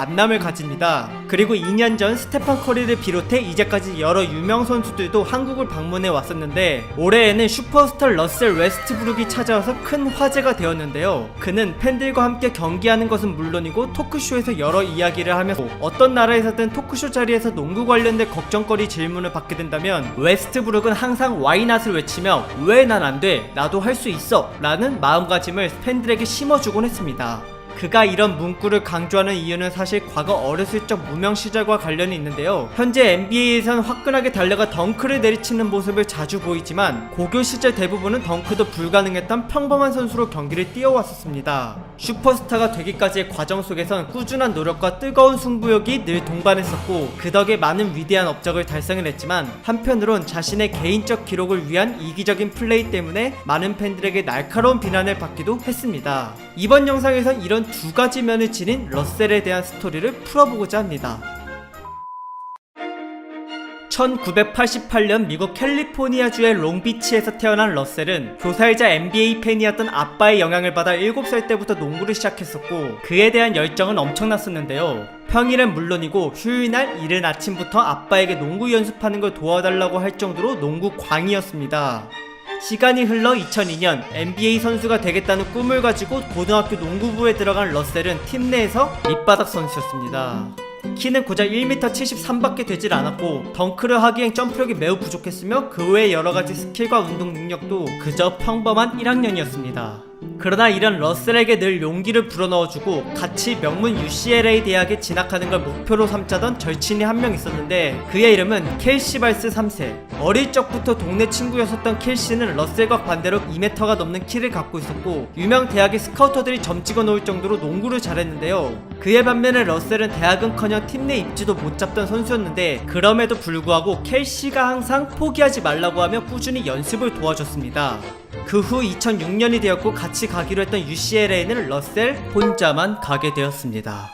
만남을 가집니다. 그리고 2년 전 스테판 커리를 비롯해 이제까지 여러 유명 선수들도 한국을 방문해 왔었는데 올해에는 슈퍼스타 러셀 웨스트브룩이 찾아와서 큰 화제가 되었는데요. 그는 팬들과 함께 경기하는 것은 물론이고 토크쇼에서 여러 이야기를 하면서 어떤 나라에서든 토크쇼 자리에서 농구 관련된 걱정거리 질문을 받게 된다면 웨스트브룩은 항상 와이낫을 외치며 왜 난 안 돼? 나도 할 수 있어! 라는 마음가짐을 팬들에게 심어주곤 했습니다. 그가 이런 문구를 강조하는 이유는 사실 과거 어렸을 적 무명 시절과 관련이 있는데요. 현재 NBA에선 화끈하게 달려가 덩크를 내리치는 모습을 자주 보이지만 고교 시절 대부분은 덩크도 불가능했던 평범한 선수로 경기를 뛰어왔었습니다. 슈퍼스타가 되기까지의 과정 속에선 꾸준한 노력과 뜨거운 승부욕이 늘 동반했었고 그 덕에 많은 위대한 업적을 달성을 했지만 한편으론 자신의 개인적 기록을 위한 이기적인 플레이 때문에 많은 팬들에게 날카로운 비난을 받기도 했습니다. 이번 영상에선 이런 두 가지 면을 지닌 러셀에 대한 스토리를 풀어보고자 합니다. 1988년 미국 캘리포니아주의 롱비치에서 태어난 러셀은 교사이자 NBA 팬이었던 아빠의 영향을 받아 7살 때부터 농구를 시작했었고 그에 대한 열정은 엄청났었는데요. 평일엔 물론이고 휴일날 이른 아침부터 아빠에게 농구 연습하는 걸 도와달라고 할 정도로 농구 광이었습니다. 시간이 흘러 2002년 NBA 선수가 되겠다는 꿈을 가지고 고등학교 농구부에 들어간 러셀은 팀 내에서 밑바닥 선수였습니다. 키는 고작 1m 73밖에 되질 않았고 덩크를 하기엔 점프력이 매우 부족했으며 그 외의 여러가지 스킬과 운동 능력도 그저 평범한 1학년이었습니다. 그러나 이런 러셀에게 늘 용기를 불어넣어주고 같이 명문 UCLA 대학에 진학하는 걸 목표로 삼자던 절친이 한 명 있었는데 그의 이름은 켈시 발스 3세. 어릴 적부터 동네 친구였었던 켈시는 러셀과 반대로 2m가 넘는 키를 갖고 있었고 유명 대학의 스카우터들이 점 찍어 놓을 정도로 농구를 잘했는데요. 그에 반면에 러셀은 대학은커녕 팀 내 입지도 못 잡던 선수였는데 그럼에도 불구하고 켈시가 항상 포기하지 말라고 하며 꾸준히 연습을 도와줬습니다. 그 후 2006년이 되었고 같이 가기로 했던 UCLA는 러셀 혼자만 가게 되었습니다.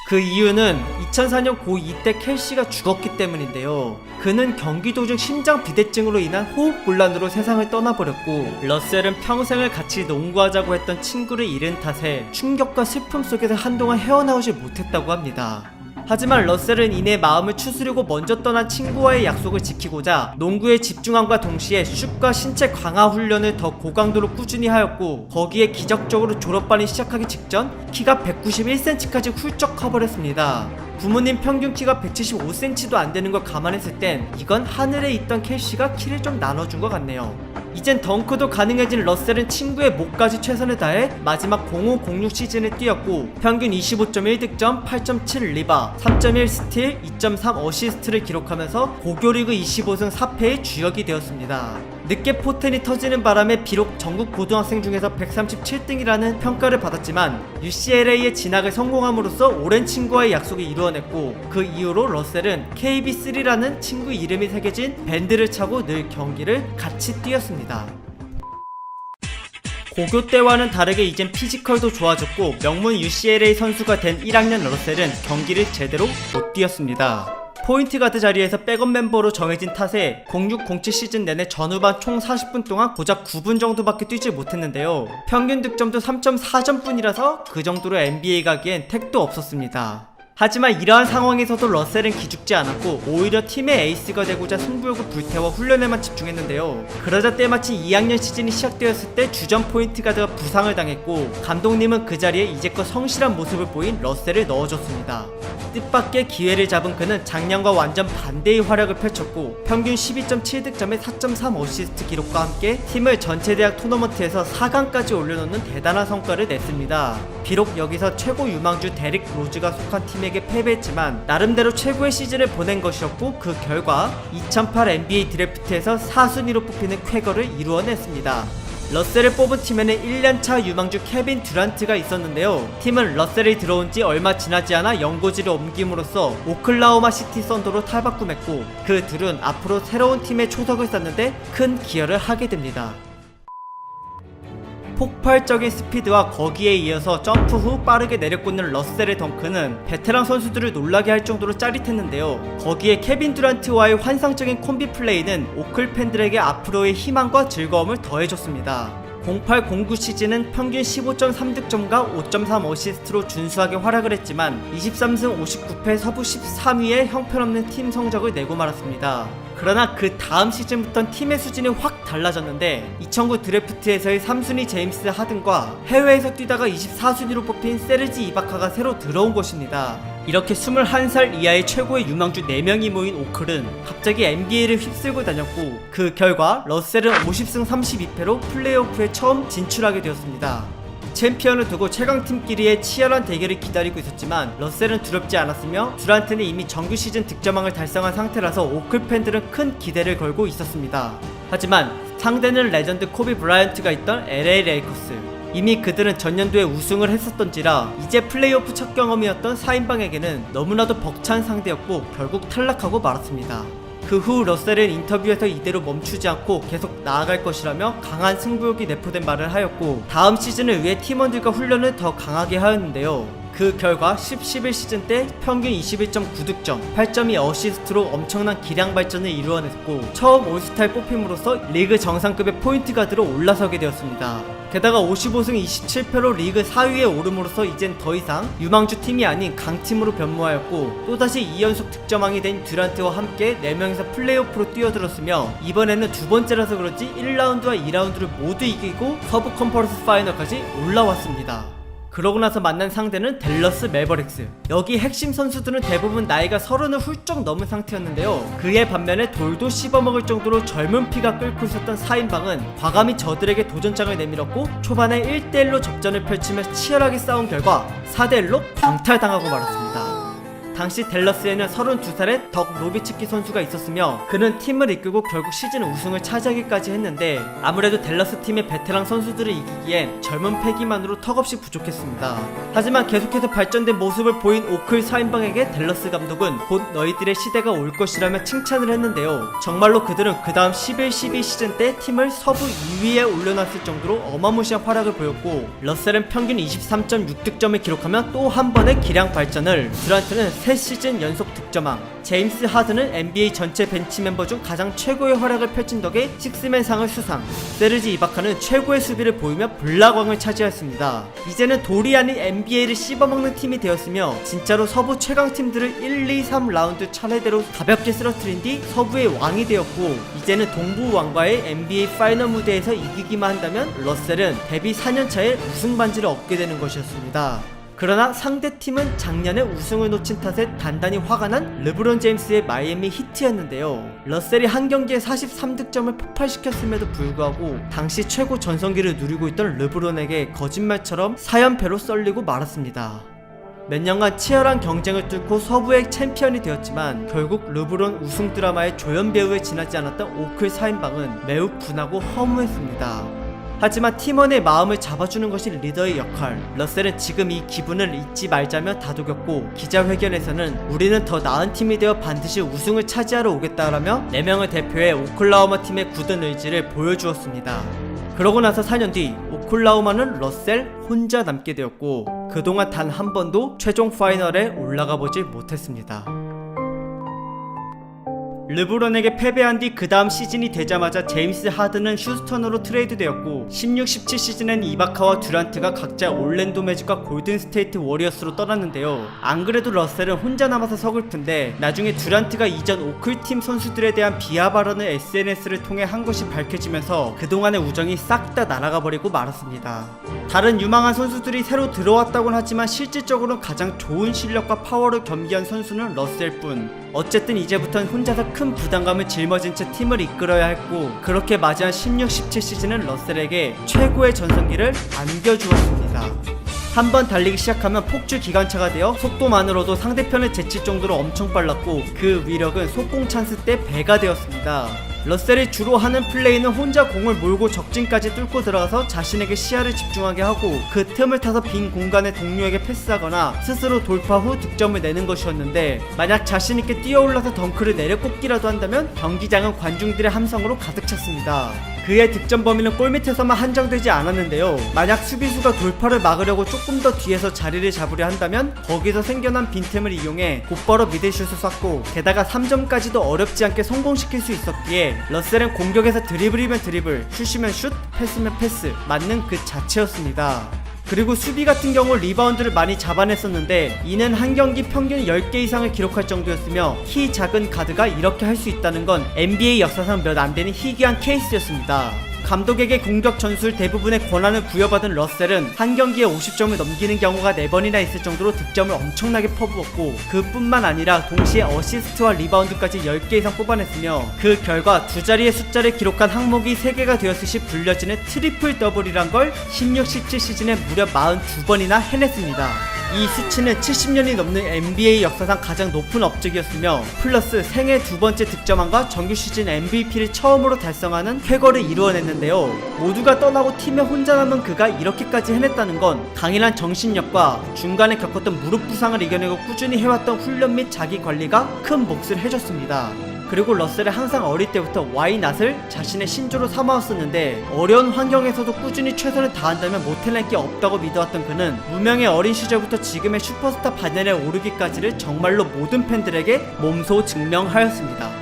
그 이유는 2004년 고2 때 켈시가 죽었기 때문인데요. 그는 경기 도중 심장 비대증으로 인한 호흡곤란으로 세상을 떠나버렸고 러셀은 평생을 같이 농구하자고 했던 친구를 잃은 탓에 충격과 슬픔 속에서 한동안 헤어나오지 못했다고 합니다. 하지만 러셀은 이내 마음을 추스르고 먼저 떠난 친구와의 약속을 지키고자 농구에 집중함과 동시에 슛과 신체 강화 훈련을 더 고강도로 꾸준히 하였고 거기에 기적적으로 졸업반이 시작하기 직전 키가 191cm까지 훌쩍 커버렸습니다. 부모님 평균 키가 175cm도 안 되는 걸 감안했을 땐 이건 하늘에 있던 켈시가 키를 좀 나눠준 것 같네요. 이젠 덩크도 가능해진 러셀은 친구의 목까지 최선을 다해 마지막 0506 시즌을 뛰었고 평균 25.1득점, 8.7 리바, 3.1 스틸, 2.3 어시스트를 기록하면서 고교리그 25승 4패의 주역이 되었습니다. 늦게 포텐이 터지는 바람에 비록 전국 고등학생 중에서 137등이라는 평가를 받았지만 UCLA에 진학을 성공함으로써 오랜 친구와의 약속을 이루어냈고 그 이후로 러셀은 KB3라는 친구 이름이 새겨진 밴드를 차고 늘 경기를 같이 뛰었습니다. 고교 때와는 다르게 이젠 피지컬도 좋아졌고 명문 UCLA 선수가 된 1학년 러셀은 경기를 제대로 못 뛰었습니다. 포인트 가드 자리에서 백업 멤버로 정해진 탓에 06-07 시즌 내내 전후반 총 40분 동안 고작 9분 정도밖에 뛰지 못했는데요. 평균 득점도 3.4점 뿐이라서 그 정도로 NBA 가기엔 택도 없었습니다. 하지만 이러한 상황에서도 러셀은 기죽지 않았고 오히려 팀의 에이스가 되고자 승부욕을 불태워 훈련에만 집중했는데요. 그러자 때마침 2학년 시즌이 시작되었을 때 주전 포인트 가드가 부상을 당했고 감독님은 그 자리에 이제껏 성실한 모습을 보인 러셀을 넣어줬습니다. 뜻밖의 기회를 잡은 그는 작년과 완전 반대의 활약을 펼쳤고 평균 12.7득점에 4.3 어시스트 기록과 함께 팀을 전체대학 토너먼트에서 4강까지 올려놓는 대단한 성과를 냈습니다. 비록 여기서 최고 유망주 데릭 로즈가 속한 팀에게 패배했지만 나름대로 최고의 시즌을 보낸 것이었고 그 결과 2008 NBA 드래프트에서 4순위로 뽑히는 쾌거를 이루어냈습니다. 러셀을 뽑은 팀에는 1년차 유망주 케빈 듀란트가 있었는데요. 팀은 러셀이 들어온 지 얼마 지나지 않아 연고지를 옮김으로써 오클라호마 시티 썬더로 탈바꿈했고 그 둘은 앞으로 새로운 팀에 초석을 쌓는데 큰 기여를 하게 됩니다. 폭발적인 스피드와 거기에 이어서 점프 후 빠르게 내려꽂는 러셀의 덩크는 베테랑 선수들을 놀라게 할 정도로 짜릿했는데요. 거기에 케빈 듀란트와의 환상적인 콤비 플레이는 오클 팬들에게 앞으로의 희망과 즐거움을 더해줬습니다. 08-09 시즌은 평균 15.3득점과 5.3 어시스트로 준수하게 활약을 했지만 23승 59패 서부 13위의 형편없는 팀 성적을 내고 말았습니다. 그러나 그 다음 시즌부터 팀의 수준이 확 달라졌는데 2009 드래프트에서의 3순위 제임스 하든과 해외에서 뛰다가 24순위로 뽑힌 세르지 이바카가 새로 들어온 것입니다. 이렇게 21살 이하의 최고의 유망주 4명이 모인 오클은 갑자기 NBA를 휩쓸고 다녔고 그 결과 러셀은 50승 32패로 플레이오프에 처음 진출하게 되었습니다. 챔피언을 두고 최강팀끼리의 치열한 대결이 기다리고 있었지만 러셀은 두렵지 않았으며 듀란트는 이미 정규 시즌 득점왕을 달성한 상태라서 오클 팬들은 큰 기대를 걸고 있었습니다. 하지만 상대는 레전드 코비 브라이언트가 있던 LA 레이커스. 이미 그들은 전년도에 우승을 했었던지라 이제 플레이오프 첫 경험이었던 4인방에게는 너무나도 벅찬 상대였고 결국 탈락하고 말았습니다. 그 후 러셀은 인터뷰에서 이대로 멈추지 않고 계속 나아갈 것이라며 강한 승부욕이 내포된 말을 하였고 다음 시즌을 위해 팀원들과 훈련을 더 강하게 하였는데요. 그 결과 10-11 시즌 때 평균 21.9득점, 8.2 어시스트로 엄청난 기량 발전을 이루어냈고 처음 올스타에 뽑힘으로써 리그 정상급의 포인트 가드로 올라서게 되었습니다. 게다가 55승 27패로 리그 4위에 오름으로써 이젠 더 이상 유망주 팀이 아닌 강팀으로 변모하였고 또다시 2연속 득점왕이 된 듀란트와 함께 4명이서 플레이오프로 뛰어들었으며 이번에는 두 번째라서 그런지 1라운드와 2라운드를 모두 이기고 서부 컨퍼런스 파이널까지 올라왔습니다. 그러고 나서 만난 상대는 댈러스 매버릭스. 여기 핵심 선수들은 대부분 나이가 30을 훌쩍 넘은 상태였는데요. 그에 반면에 돌도 씹어먹을 정도로 젊은 피가 끓고 있었던 4인방은 과감히 저들에게 도전장을 내밀었고 초반에 1대1로 접전을 펼치며 치열하게 싸운 결과 4대1로 광탈당하고 말았습니다. 당시 댈러스에는 32살의 덕 노비츠키 선수가 있었으며 그는 팀을 이끌고 결국 시즌 우승을 차지하기까지 했는데 아무래도 댈러스 팀의 베테랑 선수들을 이기기엔 젊은 패기만으로 턱없이 부족했습니다. 하지만 계속해서 발전된 모습을 보인 오클 4인방에게 댈러스 감독은 곧 너희들의 시대가 올 것이라며 칭찬을 했는데요. 정말로 그들은 그 다음 11-12 시즌 때 팀을 서부 2위에 올려놨을 정도로 어마무시한 활약을 보였고 러셀은 평균 23.6득점을 기록하며 또 한 번의 기량 발전을, 듀란트는 3시즌 연속 득점왕, 제임스 하든은 NBA 전체 벤치 멤버 중 가장 최고의 활약을 펼친 덕에 식스맨상을 수상, 세르지 이바카는 최고의 수비를 보이며 블락왕을 차지했습니다. 이제는 돌이 아닌 NBA를 씹어먹는 팀이 되었으며 진짜로 서부 최강팀들을 1, 2, 3라운드 차례대로 가볍게 쓰러뜨린 뒤 서부의 왕이 되었고 이제는 동부 왕과의 NBA 파이널 무대에서 이기기만 한다면 러셀은 데뷔 4년차에 우승 반지를 얻게 되는 것이었습니다. 그러나 상대팀은 작년에 우승을 놓친 탓에 단단히 화가 난 르브론 제임스의 마이애미 히트였는데요. 러셀이 한 경기에 43득점을 폭발시켰음에도 불구하고 당시 최고 전성기를 누리고 있던 르브론에게 거짓말처럼 4연패로 썰리고 말았습니다. 몇 년간 치열한 경쟁을 뚫고 서부의 챔피언이 되었지만 결국 르브론 우승 드라마의 조연 배우에 지나지 않았던 오클 4인방은 매우 분하고 허무했습니다. 하지만 팀원의 마음을 잡아주는 것이 리더의 역할. 러셀은 지금 이 기분을 잊지 말자며 다독였고 기자회견에서는 우리는 더 나은 팀이 되어 반드시 우승을 차지하러 오겠다라며 4명을 대표해 오클라호마 팀의 굳은 의지를 보여주었습니다. 그러고 나서 4년 뒤 오클라호마는 러셀 혼자 남게 되었고 그동안 단 한 번도 최종 파이널에 올라가 보지 못했습니다. 르브론에게 패배한 뒤 그 다음 시즌이 되자마자 제임스 하든은 휴스턴으로 트레이드 되었고 16-17 시즌엔 이바카와 듀란트가 각자 올랜도 매직과 골든 스테이트 워리어스로 떠났는데요. 안 그래도 러셀은 혼자 남아서 서글픈데 나중에 듀란트가 이전 오클팀 선수들에 대한 비하 발언을 SNS를 통해 한 것이 밝혀지면서 그동안의 우정이 싹 다 날아가 버리고 말았습니다. 다른 유망한 선수들이 새로 들어왔다곤 하지만 실질적으로는 가장 좋은 실력과 파워를 겸비한 선수는 러셀뿐. 어쨌든 이제부터는 혼자서 큰 부담감을 짊어진 채 팀을 이끌어야 했고 그렇게 맞이한 16-17 시즌은 러셀에게 최고의 전성기를 안겨주었습니다. 한번 달리기 시작하면 폭주 기관차가 되어 속도만으로도 상대편을 제칠 정도로 엄청 빨랐고 그 위력은 속공 찬스 때 배가 되었습니다. 러셀이 주로 하는 플레이는 혼자 공을 몰고 적진까지 뚫고 들어가서 자신에게 시야를 집중하게 하고 그 틈을 타서 빈 공간에 동료에게 패스하거나 스스로 돌파 후 득점을 내는 것이었는데 만약 자신있게 뛰어올라서 덩크를 내려꽂기라도 한다면 경기장은 관중들의 함성으로 가득 찼습니다. 그의 득점 범위는 골밑에서만 한정되지 않았는데요. 만약 수비수가 돌파를 막으려고 조금 더 뒤에서 자리를 잡으려 한다면 거기서 생겨난 빈틈을 이용해 곧바로 미들슛을 쐈고, 게다가 3점까지도 어렵지 않게 성공시킬 수 있었기에 러셀은 공격에서 드리블이면 드리블, 슛이면 슛, 패스면 패스, 맞는 그 자체였습니다. 그리고 수비 같은 경우 리바운드를 많이 잡아냈었는데 이는 한 경기 평균 10개 이상을 기록할 정도였으며, 키 작은 가드가 이렇게 할 수 있다는 건 NBA 역사상 몇 안 되는 희귀한 케이스였습니다. 감독에게 공격 전술 대부분의 권한을 부여받은 러셀은 한 경기에 50점을 넘기는 경우가 4번이나 있을 정도로 득점을 엄청나게 퍼부었고, 그뿐만 아니라 동시에 어시스트와 리바운드까지 10개 이상 뽑아냈으며, 그 결과 두 자리의 숫자를 기록한 항목이 3개가 되었을 시 불려지는 트리플 더블이란 걸 16-17 시즌에 무려 42번이나 해냈습니다. 이 수치는 70년이 넘는 NBA 역사상 가장 높은 업적이었으며, 플러스 생애 2번째 득점왕과 정규 시즌 MVP를 처음으로 달성하는 쾌거를 이루어냈는데요. 모두가 떠나고 팀에 혼자 남은 그가 이렇게까지 해냈다는 건 강인한 정신력과 중간에 겪었던 무릎 부상을 이겨내고 꾸준히 해왔던 훈련 및 자기 관리가 큰 몫을 해줬습니다. 그리고 러셀은 항상 어릴 때부터 와이낫을 자신의 신조로 삼아왔었는데, 어려운 환경에서도 꾸준히 최선을 다한다면 못해낼 게 없다고 믿어왔던 그는 무명의 어린 시절부터 지금의 슈퍼스타 반열에 오르기까지를 정말로 모든 팬들에게 몸소 증명하였습니다.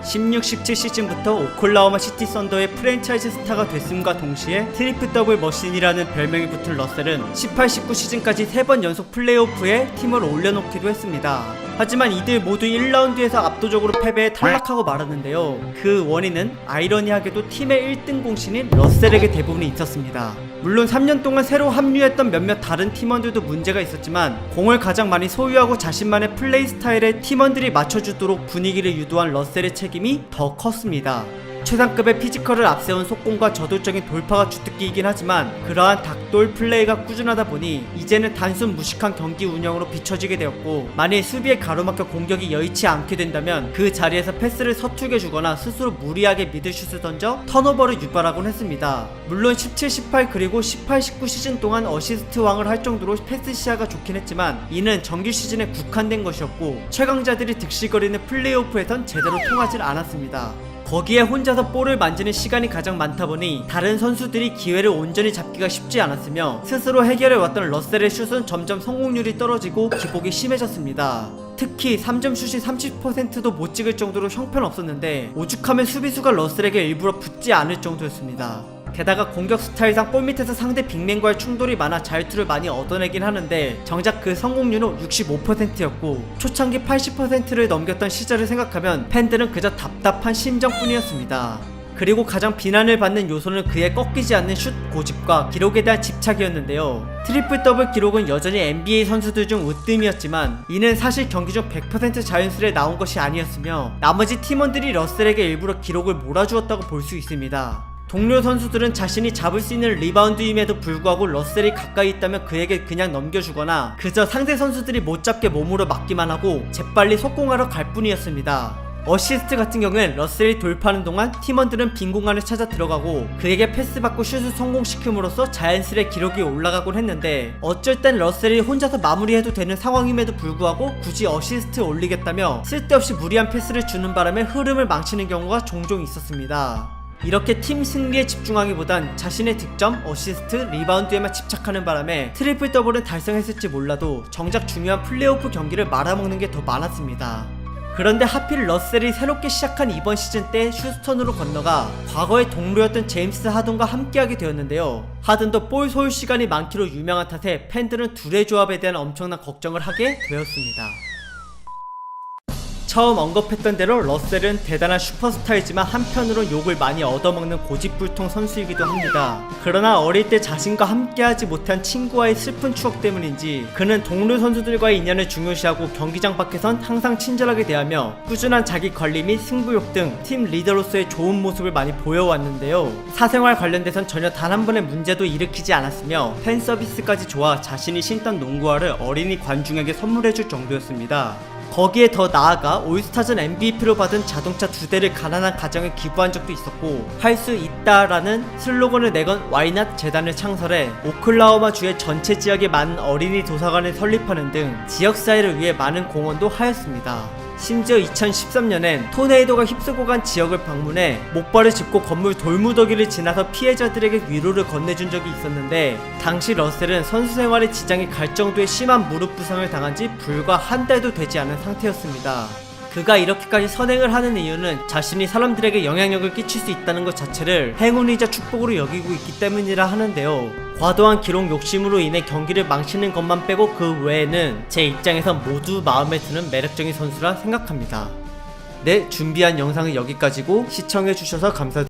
16-17 시즌부터 오클라호마 시티 썬더의 프랜차이즈 스타가 됐음과 동시에 트리플 더블 머신이라는 별명이 붙은 러셀은 18-19 시즌까지 3번 연속 플레이오프에 팀을 올려놓기도 했습니다. 하지만 이들 모두 1라운드에서 압도적으로 패배해 탈락하고 말았는데요. 그 원인은 아이러니하게도 팀의 1등 공신인 러셀에게 대부분이 있었습니다. 물론 3년 동안 새로 합류했던 몇몇 다른 팀원들도 문제가 있었지만, 공을 가장 많이 소유하고 자신만의 플레이 스타일에 팀원들이 맞춰주도록 분위기를 유도한 러셀의 책임이 더 컸습니다. 최상급의 피지컬을 앞세운 속공과 저돌적인 돌파가 주특기이긴 하지만, 그러한 닭돌 플레이가 꾸준하다 보니 이제는 단순 무식한 경기 운영으로 비춰지게 되었고, 만일 수비에 가로막혀 공격이 여의치 않게 된다면 그 자리에서 패스를 서툴게 주거나 스스로 무리하게 미들슛을 던져 턴오버를 유발하곤 했습니다. 물론 17-18 그리고 18-19 시즌 동안 어시스트 왕을 할 정도로 패스 시야가 좋긴 했지만, 이는 정규 시즌에 국한된 것이었고 최강자들이 득실거리는 플레이오프에선 제대로 통하질 않았습니다. 거기에 혼자서 볼을 만지는 시간이 가장 많다 보니 다른 선수들이 기회를 온전히 잡기가 쉽지 않았으며, 스스로 해결해왔던 러셀의 슛은 점점 성공률이 떨어지고 기복이 심해졌습니다. 특히 3점 슛이 30%도 못 찍을 정도로 형편없었는데, 오죽하면 수비수가 러셀에게 일부러 붙지 않을 정도였습니다. 게다가 공격 스타일상 골밑에서 상대 빅맨과의 충돌이 많아 자유투를 많이 얻어내긴 하는데, 정작 그 성공률은 65%였고 초창기 80%를 넘겼던 시절을 생각하면 팬들은 그저 답답한 심정뿐이었습니다. 그리고 가장 비난을 받는 요소는 그의 꺾이지 않는 슛 고집과 기록에 대한 집착이었는데요. 트리플 더블 기록은 여전히 NBA 선수들 중 으뜸이었지만, 이는 사실 경기 중 100% 자연스레 나온 것이 아니었으며, 나머지 팀원들이 러셀에게 일부러 기록을 몰아주었다고 볼 수 있습니다. 동료 선수들은 자신이 잡을 수 있는 리바운드임에도 불구하고 러셀이 가까이 있다면 그에게 그냥 넘겨주거나, 그저 상대 선수들이 못 잡게 몸으로 막기만 하고 재빨리 속공하러 갈 뿐이었습니다. 어시스트 같은 경우엔 러셀이 돌파하는 동안 팀원들은 빈 공간을 찾아 들어가고 그에게 패스받고 슛을 성공시킴으로써 자연스레 기록이 올라가곤 했는데, 어쩔 땐 러셀이 혼자서 마무리해도 되는 상황임에도 불구하고 굳이 어시스트 올리겠다며 쓸데없이 무리한 패스를 주는 바람에 흐름을 망치는 경우가 종종 있었습니다. 이렇게 팀 승리에 집중하기보단 자신의 득점, 어시스트, 리바운드에만 집착하는 바람에 트리플 더블은 달성했을지 몰라도 정작 중요한 플레이오프 경기를 말아먹는 게 더 많았습니다. 그런데 하필 러셀이 새롭게 시작한 이번 시즌 때 휴스턴으로 건너가 과거의 동료였던 제임스 하든과 함께하게 되었는데요. 하든도 볼 소유 시간이 많기로 유명한 탓에 팬들은 둘의 조합에 대한 엄청난 걱정을 하게 되었습니다. 처음 언급했던 대로 러셀은 대단한 슈퍼스타이지만 한편으론 욕을 많이 얻어먹는 고집불통 선수이기도 합니다. 그러나 어릴 때 자신과 함께하지 못한 친구와의 슬픈 추억 때문인지 그는 동료 선수들과의 인연을 중요시하고 경기장 밖에선 항상 친절하게 대하며 꾸준한 자기 관리 및 승부욕 등 팀 리더로서의 좋은 모습을 많이 보여왔는데요. 사생활 관련돼선 전혀 단 한 번의 문제도 일으키지 않았으며 팬 서비스까지 좋아 자신이 신던 농구화를 어린이 관중에게 선물해줄 정도였습니다. 거기에 더 나아가 올스타전 MVP로 받은 자동차 2대를 가난한 가정에 기부한 적도 있었고, 할 수 있다라는 슬로건을 내건 와이낫 재단을 창설해 오클라호마 주의 전체 지역에 많은 어린이 도서관을 설립하는 등 지역사회를 위해 많은 공헌도 하였습니다. 심지어 2013년엔 토네이도가 휩쓸고 간 지역을 방문해 목발을 짚고 건물 돌무더기를 지나서 피해자들에게 위로를 건네준 적이 있었는데, 당시 러셀은 선수 생활에 지장이 갈 정도의 심한 무릎 부상을 당한 지 불과 한 달도 되지 않은 상태였습니다. 그가 이렇게까지 선행을 하는 이유는 자신이 사람들에게 영향력을 끼칠 수 있다는 것 자체를 행운이자 축복으로 여기고 있기 때문이라 하는데요. 과도한 기록 욕심으로 인해 경기를 망치는 것만 빼고 그 외에는 제 입장에서 모두 마음에 드는 매력적인 선수라 생각합니다. 네, 준비한 영상은 여기까지고 시청해주셔서 감사드립니다.